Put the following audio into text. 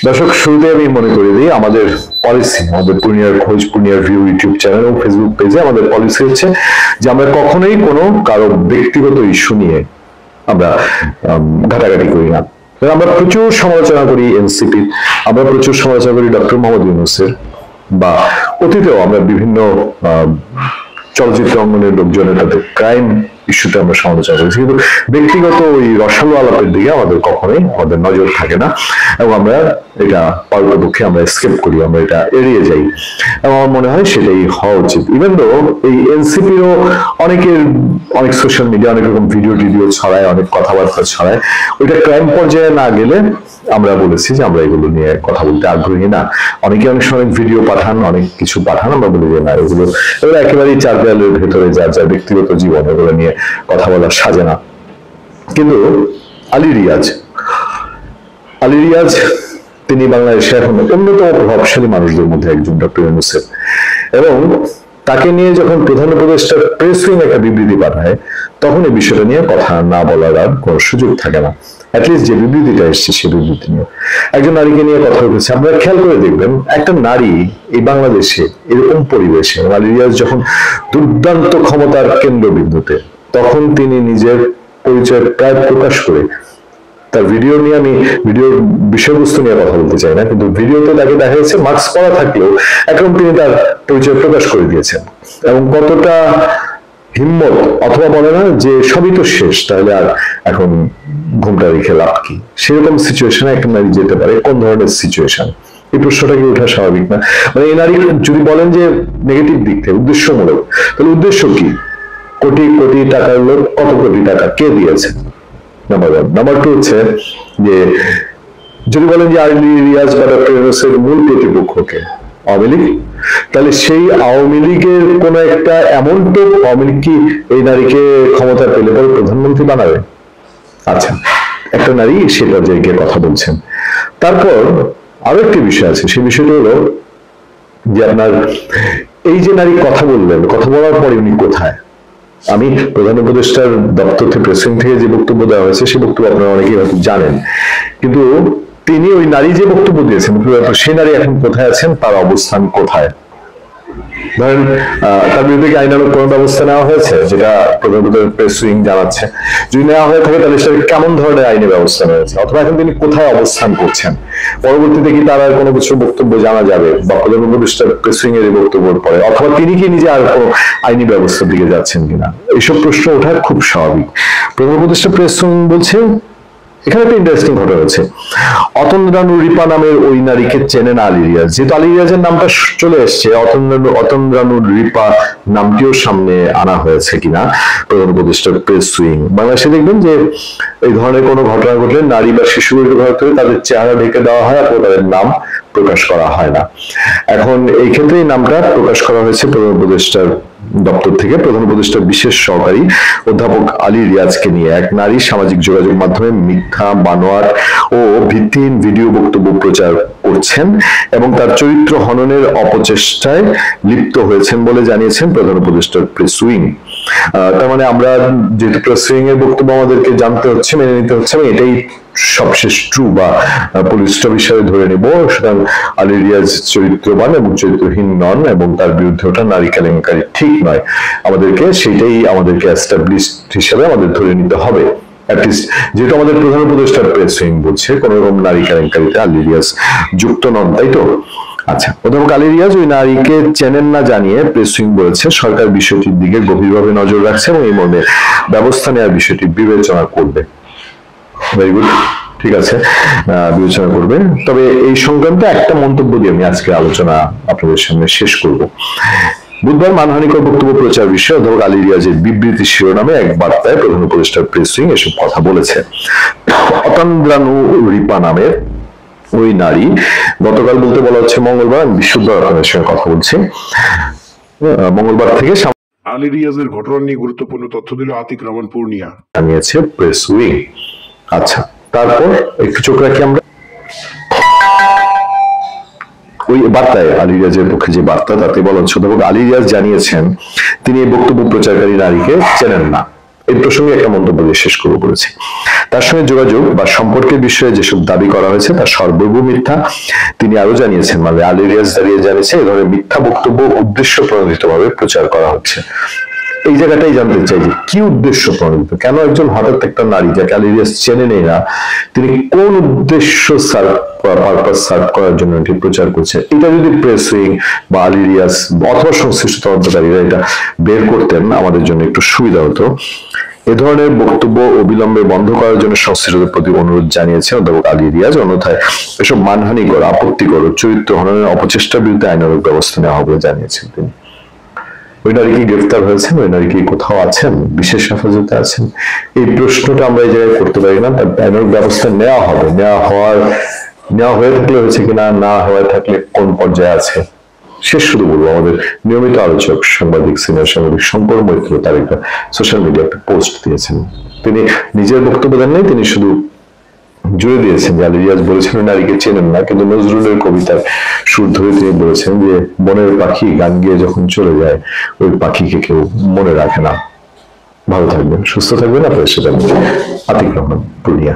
দর্শক, শুরুতে আমি মনে করে দিই আমাদের পলিসি, আমাদের পূর্ণিয়ার খোঁজ, পূর্ণিয়ার ভিউ ইউটিউব চ্যানেল ও ফেসবুক পেজে আমাদের পলিসি হচ্ছে যে আমরা কখনোই কোনো কারো ব্যক্তিগত ইস্যু নিয়ে আমরা ঘাটাঘাটি করি না। আমরা প্রচুর সমালোচনা করি এনসিপি, আমরা প্রচুর সমালোচনা করি ডক্টর মোহাম্মদ ইউনূসের, বা অতীতেও আমরা বিভিন্ন চলচ্চিত্র অঙ্গনের লোকজনের তাদের ক্রাইম ইস্যুতে আমরা সমালোচনা করেছি, কিন্তু ব্যক্তিগত ওই রসালো আলাপের দিকে আমাদের কখনোই আমাদের নজর থাকে না এবং আমরা এটা পারতপক্ষে আমরা এসকেপ করি, আমরা এটা এড়িয়ে যাই এবং আমার মনে হয় সেটাই হওয়া উচিত। ইভেন দো এই এনসিপিরও অনেক সোশ্যাল মিডিয়া অনেক রকম ভিডিও টিডিও ছড়ায়, অনেক কথাবার্তা ছড়ায়, ওইটা ক্রাইম পর্যায়ে না গেলে আমরা বলেছি যে আমরা এগুলো নিয়ে কথা বলতে আগ্রহী না। অনেকে অনেক সময় ভিডিও পাঠান, অনেক কিছু পাঠান, আমরা বলি যে না, এগুলো একেবারেই চার দেয়ালের ভেতরে যার যার ব্যক্তিগত জীবন, এগুলো নিয়ে কথা বলার সাজে না। কিন্তু আলী রিয়াজ তিনি বাংলাদেশে এখন অন্যতম প্রভাবশালী মানুষদের মধ্যে একজন, ডক্টর ইউনূসের, এবং তাকে নিয়ে যখন প্রধান উপদেষ্টা প্রেস উইং একটা বিবৃতি পাঠায় তখন এই বিষয়টা নিয়ে কথা না বলার আর কোনো সুযোগ থাকে না। অ্যাটলিস্ট যে বিবৃতিটা এসছে সেই বিবৃতি নিয়ে একজন নারীকে নিয়ে কথা উঠেছে। আপনারা খেয়াল করে দেখবেন, একটা নারী এই বাংলাদেশে এরকম পরিবেশে, আলী রিয়াজ যখন দুর্দান্ত ক্ষমতার কেন্দ্রবিন্দুতে, তখন তিনি নিজের পরিচয় প্রায় প্রকাশ করে তার ভিডিও নিয়ে, আমি ভিডিওর বিষয়বস্তু নিয়ে কথা বলতে চাই না, কিন্তু ভিডিওতে তাকে দেখা যাচ্ছে মাস্ক পরা থাকলেও এখন তিনি তার পরিচয় প্রকাশ করে দিয়েছেন। এবং কতটা হিম্মত, অথবা বলে না যে সবই তো শেষ, তাহলে আর এখন ঘুমটা রেখে লাভ কি, সেরকম সিচুয়েশনে একটা নারী যেতে পারে। কোন ধরনের সিচুয়েশন, এই প্রশ্নটা কি ওঠা স্বাভাবিক না? মানে এই নারী যদি বলেন যে নেগেটিভ দিক থেকে উদ্দেশ্যমূলক, তাহলে উদ্দেশ্য কি? কোটি কোটি টাকার লোক কত কোটি টাকা কে দিয়েছে? Number one. নাম্বার টু হচ্ছে যে যদি বলেন যে আলী রিয়াজ বা ডক্টর ইউনূসের মূল প্রতিপক্ষকে আওয়ামী লীগ, তাহলে সেই আওয়ামী লীগের কোন একটা এমন তো আওয়ামী লীগ কি এই নারীকে ক্ষমতা পেলে পরে প্রধানমন্ত্রী বানাবে? আচ্ছা, একটা নারী সে পর্যায়ে গিয়ে কথা বলছেন। তারপর আরো একটি বিষয় আছে, সেই বিষয়টা হলো যে আপনার এই যে নারী কথা বললেন, কথা বলার পরে উনি কোথায়? আমি প্রধান উপদেষ্টার দপ্তর থেকে, প্রেসিং থেকে যে বক্তব্য দেওয়া হয়েছে সেই বক্তব্য আপনারা অনেকেই হয়তো জানেন, কিন্তু তিনি ওই নারী যে বক্তব্য দিয়েছেন, সেই নারী এখন কোথায় আছেন, তার অবস্থান কোথায়? ধরেন তার বিরুদ্ধে কি আইনানুগ কোনো ব্যবস্থা নেওয়া হয়েছে, যেটা প্রধানমন্ত্রীর প্রেস উইং জানাচ্ছে? যদি নেওয়া হয়ে থাকে তাহলে সেটা কেমন ধরনের আইনি ব্যবস্থা নেওয়া, অথবা এখন তিনি কোথায় অবস্থান করছেন? পরবর্তীতে কি তার আর কোনো কিছু বক্তব্য জানা যাবে, বা প্রধান উপদেষ্টার প্রেস উইং এর বক্তব্যের পরে, অথবা তিনি কি নিজে আর কোনো আইনি ব্যবস্থার দিকে যাচ্ছেন কিনা? এইসব প্রশ্ন ওঠা খুব স্বাভাবিক। প্রধান উপদেষ্টা প্রেস উইং বলছে, এখানে একটা ইন্টারেস্টিং ঘটনা হচ্ছে, অতন রানু রিপা নামের ওই নারীকে চেনেন আলী রিয়াজ। যেহেতু আলী রিয়াজের নামটা চলে এসছে, অতন রানু রিপা নামটিও সামনে আনা হয়েছে কিনা প্রধান উপদেষ্টার প্রেস উইং। বাংলাদেশে দেখবেন যে এই ধরনের কোনো ঘটনা ঘটলে নারী বা শিশুদের ঘর থেকে তাদের চেহারা ঢেকে দেওয়া হয়, আর তাদের নাম প্রকাশ করা হয় না। এখন এই ক্ষেত্রে এই নামটা প্রকাশ করা হয়েছে প্রধান উপদেষ্টার দপ্তর থেকে। প্রধান উপদেষ্টার বিশেষ সহকারী অধ্যাপক আলী রিয়াজকে নিয়ে এক নারী সামাজিক যোগাযোগ মাধ্যমে মিথ্যা, বানোয়াট ও ভিত্তিহীন ভিডিও বক্তব্য প্রচার করছেন এবং তার চরিত্র হননের অপচেষ্টায় লিপ্ত হয়েছেন বলে জানিয়েছেন প্রধান উপদেষ্টার প্রেস উইং। তার মানে আমরা যেহেতু প্রেস উইং এর বক্তব্য আমাদেরকে জানতে হচ্ছে, মেনে নিতে হচ্ছে, এবং এটাই সবশেষ ট্রু বা পুলিশটা বিষয়ে ধরে নিব। সুতরাং আলী রিয়াজ চরিত্রবান এবং চরিত্রহীন নন, এবং তার বিরুদ্ধে ওটা নারী কেলেঙ্কারি ঠিক নয়। আমাদেরকে সেটাই আমাদেরকে এস্টাবলিশড হিসেবে আমাদের ধরে নিতে হবে। যেহেতু আমাদের প্রধান উপদেষ্টার প্রেস উইং বলছে কোন রকম নারী কেলেঙ্কারিতে আলী রিয়াজ যুক্ত নন, তাই তো? আচ্ছা, অধ্যাপক আলী রিয়াজ ওই নারীকে চেনেন না জানিয়ে প্রেস উইং বলেছে সরকার বিষয়টির দিকে গভীরভাবে নজর রাখছে এবং এই মর্মে ব্যবস্থা নেওয়ার বিষয়টি বিবেচনা করবে। ভেরি গুড, ঠিক আছে, বিবেচনা করবে। তবে এই সংক্রান্ত একটা মন্তব্য দিয়ে আমি আজকে আলোচনা আপনাদের সামনে শেষ করব। বুধবার মানহানিকর বক্তব্য প্রচার বিষয়ে অধ্যাপক আলী রিয়াজের বিবৃতি শিরোনামে এক বার্তায় প্রধান উপদেষ্টার প্রেস উইং এসব কথা বলেছে। অতন রানু রিপা নামের ওই নারী গতকাল, বলতে বলা হচ্ছে মঙ্গলবার, আমি বিশুদ্ধ আপনাদের সঙ্গে কথা বলছি, মঙ্গলবার থেকে আলী রিয়াজের ঘটনা নিয়ে গুরুত্বপূর্ণ তথ্য দিল আতিক রহমান পূর্ণিয়া, জানিয়েছে প্রেস উইং। আচ্ছা, তারপর একটু চোখ রাখি আমরা ওই বার্তায়, আলী রিয়াজের পক্ষে যে বার্তা, তাতে বলা হচ্ছে অধ্যাপক আলী রিয়াজ জানিয়েছেন তিনি এই বক্তব্য প্রচারকারী নারীকে চেনেন না। এই প্রসঙ্গে একটা মন্তব্য দিয়ে শেষ করবো বলেছি। তার সঙ্গে যোগাযোগ বা সম্পর্কের বিষয়ে যেসব দাবি করা হয়েছে তার সর্বৈব মিথ্যা। তিনি আরো জানিয়েছেন, মানে আলী রিয়াজ দাঁড়িয়ে জানিয়েছে এ ধরনের মিথ্যা বক্তব্য উদ্দেশ্য প্রণোদিতভাবে প্রচার করা হচ্ছে। এই জায়গাটাই জানতে চাই যে কি উদ্দেশ্য প্রণোদিত, কেন একজন হঠাৎ একটা নারী যাকে আলী রিয়াজ চেনে নেই না, তিনি কোন উদ্দেশ্য পারপাস সার্ভ করার জন্য এটি প্রচার করছে। এটা যদি প্রেস উইং বা আলী রিয়াজ অথবা সংশ্লিষ্ট তদন্তকারীরা এটা বের করতেন আমাদের জন্য একটু সুবিধা হতো। এ ধরনের বক্তব্য অবিলম্বে বন্ধ করার জন্য সংশ্লিষ্টদের প্রতি অনুরোধ জানিয়েছেন অধ্যাপক আলী রিয়াজ। অন্যথায় এসব মানহানিকর, আপত্তিকর ও চরিত্র হননের অপচেষ্টার বিরুদ্ধে আইনানুগ ব্যবস্থা নেওয়া হবে জানিয়েছেন তিনি। ওই নারী কি গ্রেফতার হয়েছেন? ওই নারী কি কোথাও আছেন, বিশেষ হেফাজতে আছেন? এই প্রশ্নটা আমরা এই জায়গায় করতে পারি না। তার আইনানুগ ব্যবস্থা নেওয়া হবে, নেওয়া হয়ে থাকলে হয়েছে কিনা, না হয়ে থাকলে কোন পর্যায়ে আছে। শেষ শুধু বলবো, আমাদের নিয়মিত আলোচক সাংবাদিক, সিনিয়র সাংবাদিক শঙ্কর মৈত্র তার একটা সোশ্যাল মিডিয়া একটা পোস্ট দিয়েছেন। তিনি নিজের বক্তব্য দেন নাই, তিনি শুধু জুড়ে দিয়েছেন যে আলী রিয়াজ বলেছেন নারীকে চেনেন না, কিন্তু নজরুলের কবিতার সুর ধরে তিনি বলেছেন যে বনের পাখি গান গিয়ে যখন চলে যায় ওই পাখিকে কেউ মনে রাখে না। ভালো থাকবেন, সুস্থ থাকবেন। আপনার সেটা আতিক রহমান, পূর্ণিয়া।